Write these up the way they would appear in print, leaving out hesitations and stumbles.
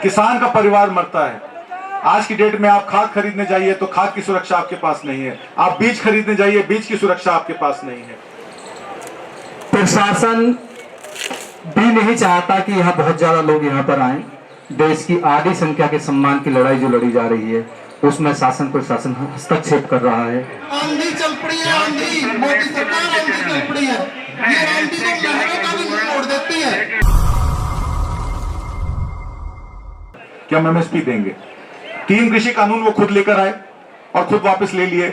किसान का परिवार मरता है। आज की डेट में आप खाद खरीदने जाइए तो खाद की सुरक्षा आपके पास नहीं है, आप बीज खरीदने जाइए बीज की सुरक्षा आपके पास नहीं है। प्रशासन भी नहीं चाहता कि यहाँ बहुत ज्यादा लोग यहाँ पर आए। देश की आधी संख्या के सम्मान की लड़ाई जो लड़ी जा रही है उसमें शासन प्रशासन हस्तक्षेप कर रहा है। आंधी चल पड़ी है, आंधी मोदी सरकार आंधी चल पड़ी है, ये आंधी को लहरों का भी मुंह मोड़ देती है। कि हम एमएसपी देंगे। 3 कृषि कानून वो खुद लेकर आए और खुद वापस ले लिए।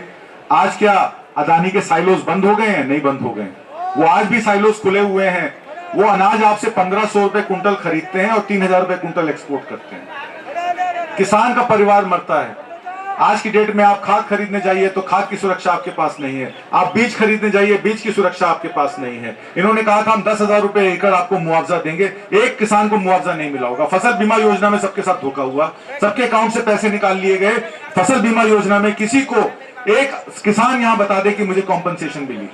आज क्या अदानी के साइलोस बंद हो गए हैं? नहीं बंद हो गए, वो आज भी साइलोस खुले हुए हैं। वो अनाज आपसे 1500 रुपए कुंटल खरीदते हैं और 3000 रुपए कुंटल एक्सपोर्ट करते हैं। किसान का परिवार मरता है। आज की डेट में आप खाद खरीदने जाइए तो खाद की सुरक्षा आपके पास नहीं है, आप बीज खरीदने जाइए बीज की सुरक्षा आपके पास नहीं है। इन्होंने कहा था हम 10,000 रुपए एकड़ आपको मुआवजा देंगे, एक किसान को मुआवजा नहीं मिला होगा। फसल बीमा योजना में सबके साथ धोखा हुआ, सबके अकाउंट से पैसे निकाल लिए गए। फसल बीमा योजना में किसी को एक किसान यहां बता दे कि मुझे कॉम्पनसेशन मिली,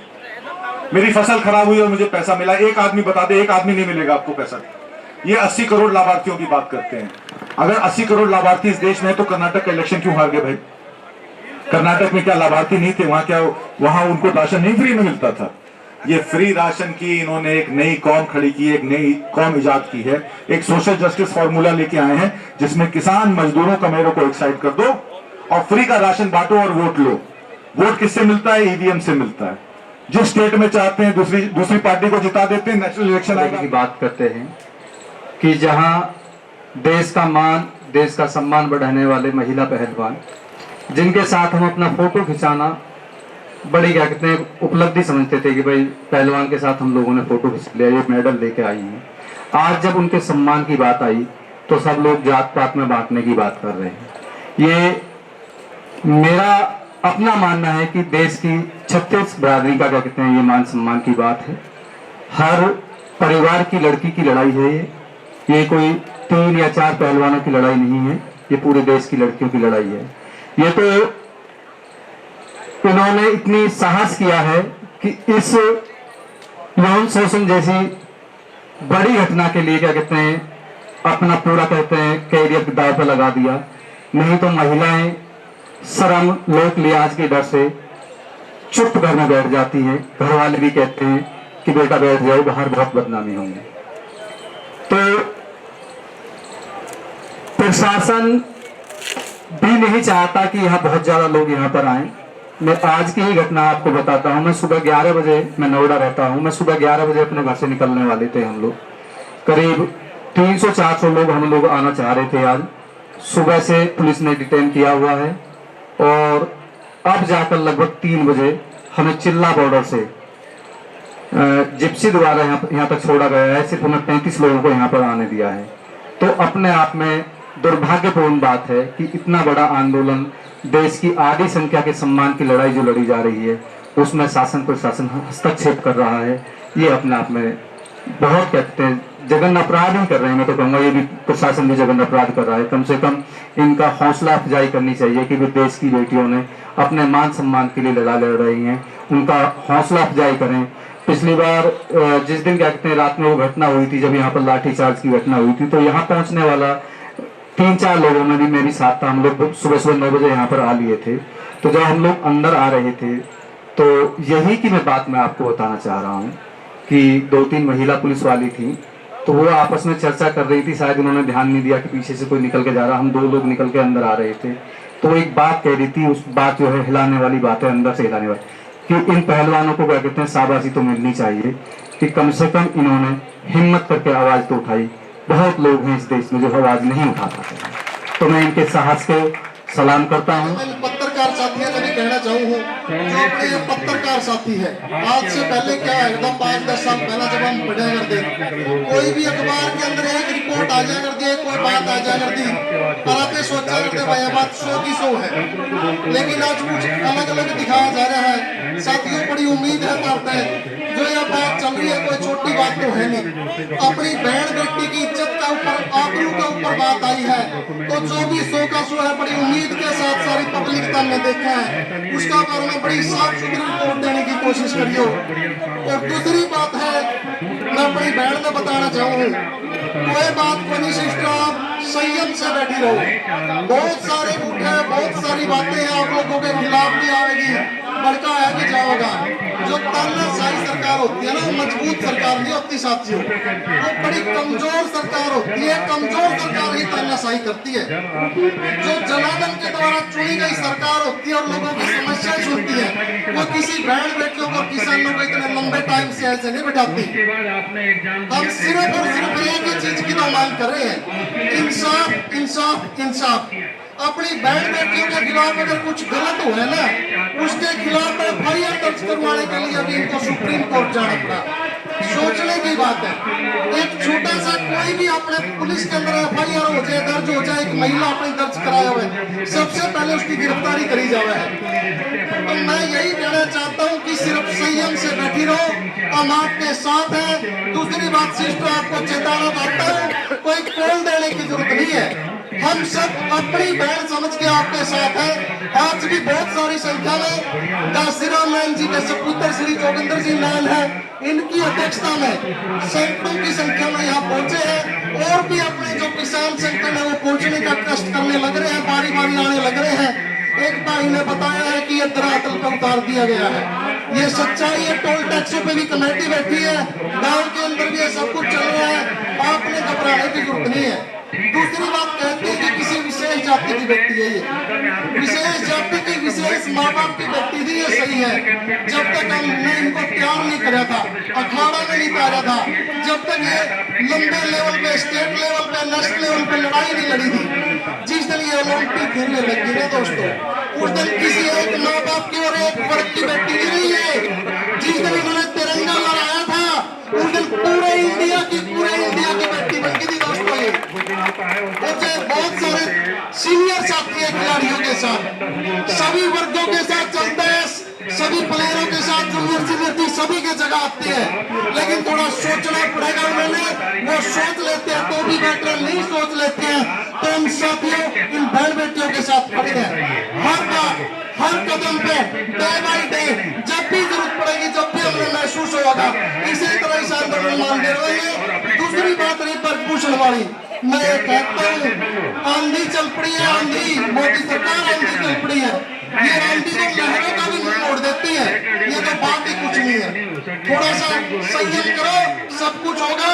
मेरी फसल खराब हुई और मुझे पैसा मिला, एक आदमी बता दे, एक आदमी नहीं मिलेगा आपको पैसा। ये 80 करोड़ लाभार्थियों की बात करते हैं। अगर 80 करोड़ लाभार्थी इस देश में है तो कर्नाटक का इलेक्शन क्यों हार गए भाई? कर्नाटक में क्या लाभार्थी नहीं थे? वहां क्या वहां उनको राशन नहीं फ्री में मिलता था? ये फ्री राशन की इन्होंने एक नई कौम खड़ी की, एक नई कौम इजाद की है। एक सोशल जस्टिस फॉर्मूला लेके आए हैं जिसमें किसान मजदूरों का मेरे को एक साइड कर दो और फ्री का राशन बांटो और वोट लो। वोट किससे मिलता है? ईवीएम से मिलता है। जिस स्टेट में चाहते हैं दूसरी पार्टी को जिता देते हैं। नेशनल इलेक्शन की बात करते हैं कि जहां देश का मान, देश का सम्मान बढ़ाने वाले महिला पहलवान, जिनके साथ हम अपना फोटो खिंचाना बड़ी क्या कहते हैं उपलब्धि समझते थे कि भाई पहलवान के साथ हम लोगों ने फोटो खिंच लिया, ये मेडल लेके आई हैं। आज जब उनके सम्मान की बात आई तो सब लोग जात पात में बांटने की बात कर रहे हैं। ये मेरा अपना मानना है कि देश की 36 बिरादरी का क्या कहते हैं ये मान सम्मान की बात है। हर परिवार की लड़की की लड़ाई है ये कोई 3 या 4 पहलवानों की लड़ाई नहीं है, ये पूरे देश की लड़कियों की लड़ाई है। ये तो इन्होंने इतनी साहस किया है कि इस यौन शोषण जैसी बड़ी घटना के लिए क्या कहते हैं अपना पूरा कहते हैं कैरियर दांव पर लगा दिया। नहीं तो महिलाएं शर्म लोक लिहाज के डर से चुप घर में बैठ जाती हैं। घर वाले भी कहते हैं कि बेटा बैठ जाओ, बाहर बहुत बदनामी होंगे। तो प्रशासन भी नहीं चाहता कि यहाँ बहुत ज्यादा लोग यहाँ पर आए। मैं आज की ही घटना आपको बताता हूँ। मैं सुबह 11 बजे, मैं नोएडा रहता हूँ, मैं सुबह 11 बजे अपने घर से निकलने वाले थे। हम लोग करीब 300-400 लोग हम लोग आना चाह रहे थे। आज सुबह से पुलिस ने डिटेन किया हुआ है और अब जाकर लगभग 3 बजे हमें चिल्ला बॉर्डर से जिप्सी द्वारा यहाँ तक छोड़ा गया है। सिर्फ हमें 35 लोगों को यहाँ पर आने दिया है। तो अपने आप में दुर्भाग्यपूर्ण बात है कि इतना बड़ा आंदोलन, देश की आधी संख्या के सम्मान की लड़ाई जो लड़ी जा रही है उसमें शासन प्रशासन हस्तक्षेप कर रहा है। ये अपने आप में बहुत कहते हैं जघन्य अपराध ही कर रहे हैं। मैं तो कहूँगा ये भी प्रशासन भी जघन्य अपराध कर रहा है। कम से कम इनका हौसला अफजाई करनी चाहिए कि भी देश की बेटियों ने अपने मान सम्मान के लिए लड़ा लड़ रही हैं, उनका हौसला अफजाई करें। पिछली बार जिस दिन क्या कहते हैं रात में वो घटना हुई थी, जब यहाँ पर लाठीचार्ज की घटना हुई थी, तो यहाँ पहुंचने वाला 3-4 लोगों में भी मेरी साथ था। हम लोग सुबह 9 बजे यहाँ पर आ लिए थे। तो जब हम लोग अंदर आ रहे थे तो यही की मैं बात मैं आपको बताना चाह रहा हूँ कि 2-3 महिला पुलिस वाली थी, तो वो आपस में चर्चा कर रही थी। शायद उन्होंने ध्यान नहीं दिया कि पीछे से कोई निकल के जा रहा। हम 2 लोग निकल के अंदर आ रहे थे तो एक बात कह रही थी, उस बात जो है हिलाने वाली बात है, अंदर से हिलाने वाली, कि इन पहलवानों को क्या कहते हैं शाबाशी तो मिलनी चाहिए कि कम से कम इन्होंने हिम्मत करके आवाज तो उठाई। बहुत लोग हैं इस देश में जो आवाज नहीं उठा पाते। तो मैं इनके साहस को सलाम करता हूँ। पत्रकार साथियों को भी कहना चाहूँ जो अपने पत्रकार साथी है, आज से पहले क्या एकदम 5-10 साल पहले जब हम पढ़ा करते, कोई भी अखबार के अंदर एक रिपोर्ट आ जाया करती है, कोई बात आ जाया करती और आप ये सोचा करते भाई ये बात 100 की 100 है। लेकिन आज कुछ अलग अलग दिखाया जा रहा है। साथियों बड़ी उम्मीद है करते हैं जो यह बात चल रही है कोई छोटी बात तो है नहीं। अपनी बहन बेटी की इज्जत का ऊपर, आबरू के ऊपर बात आई है तो जो भी 100 का 100 है। बड़ी उम्मीद के साथ सारी पब्लिक ने देखा है, उसका बारे में बड़ी साफ सुथरी रिपोर्ट देने की कोशिश करियो। और दूसरी बात है, मैं अपनी बहन में बताना चाहूँ कोई बात को नहीं सिस्टर, आप संयम से बैठी रहो। बहुत सारे उठे, बहुत सारी बातें हैं आप लोगों के खिलाफ भी आएगी, भड़काया भी जाएगा। जो तानाशाही सरकार होती है ना, मजबूत सरकार नहीं होती साथियों, वो बड़ी कमजोर सरकार होती है। कमजोर सरकार ही तानाशाही करती है। जो जनार्दन के द्वारा चुनी गई सरकार होती है और लोगों की समस्याएं सुनती है, वो किसी बहन बेटियों को, किसानों को इतने लंबे टाइम से ऐसे नहीं बिठाती। हम सिर्फ और सिर्फ एक ही चीज की तो मांग कर रहे हैं, इंसाफ इंसाफ इंसाफ। अपनी बहन बेटियों के खिलाफ अगर कुछ गलत हुआ है ना, उसके खिलाफ एफआईआर दर्ज करवाने के लिए अभी इनको सुप्रीम कोर्ट जाना पड़ा। सोचने की बात है, एक छोटा सा कोई भी अपने पुलिस के अंदर एफआईआर हो जाए, दर्ज हो जाए, एक महिला अपनी दर्ज कराए हुए, सबसे पहले उसकी गिरफ्तारी करी जावे है। तो मैं यही कहना चाहता हूँ कि सिर्फ संयम से बैठी रहो, हम आपके साथ हैं। दूसरी बात सिस्टर, आपको चेतावनी देता हूँ, कोई कॉल देने की जरूरत नहीं है। हम सब अपनी बहन समझ के आपके साथ हैं। आज भी बहुत सारी संख्या में काशीराम नारायण जी के सपुत्र श्री जोगिंदर जी नान है, इनकी अध्यक्षता में सैकड़ों की संख्या में यहाँ पहुंचे हैं। और भी अपने जो किसान संगठन है वो पहुंचने का कष्ट करने लग रहे हैं, बारी बारी आने लग रहे हैं। एक भाई ने बताया है कि ये धरातल पर उतार दिया गया है, ये सच्चाई है। टोल टैक्सों पे भी कमेटी बैठी है, गांव के अंदर भी ये सब कुछ चल रहा है, आपने घबराने की जरूरत नहीं है। दूसरी बात कहते हैं कि किसी विशेष जाति की व्यक्ति है, ये विशेष जाति की विशेष माँ बाप की व्यक्ति थी, ये सही है। जब तक हमने इनको तैयार नहीं करा था, अखाड़ा में नहीं उतारा था, जब तक ये लंबे लेवल पे, स्टेट लेवल पे, नेशनल लेवल पे लड़ाई नहीं लड़ी थी, जिस दिन ये ओलंपिक खेलने लगी ना दोस्तों, उस दिन किसी एक माँ बाप की और एक वर्ग की व्यक्ति की नहीं है। जिस दिन इन्होंने तिरंगा लहराया था, उस दिन पूरे इंडिया की व्यक्ति बन गई थी दोस्तों। ये मुझे बहुत सारे सीनियर साथी है खिलाड़ियों के साथ, सभी वर्गों के साथ चलते हैं, सभी प्लेयरों के साथ, जूनियर सीनियर थी, सभी के जगह आते हैं। लेकिन थोड़ा सोचना पड़ेगा उन्होंने, वो सोच लेते हैं तो भी बेटर, नहीं सोच लेते हैं तो इन साथियों, इन बहन बेटियों के साथ खड़े हैं। हर बार, हर कदम पे, डे बाई डे, जब भी जरूरत पड़ेगी, जब भी हमें महसूस होगा, इसी तरह इस आंदोलन मानते रहेंगे। दूसरी बात रही भूषण वाली, मैं ये कहता हूँ, आंधी चल पड़ी है, आंधी, मोदी सरकार आंधी चल पड़ी है, ये आंधी को लहरों का भी मुंह मोड़ देती है। ये तो बात ही कुछ नहीं है। थोड़ा सा संयम करो, सब कुछ होगा।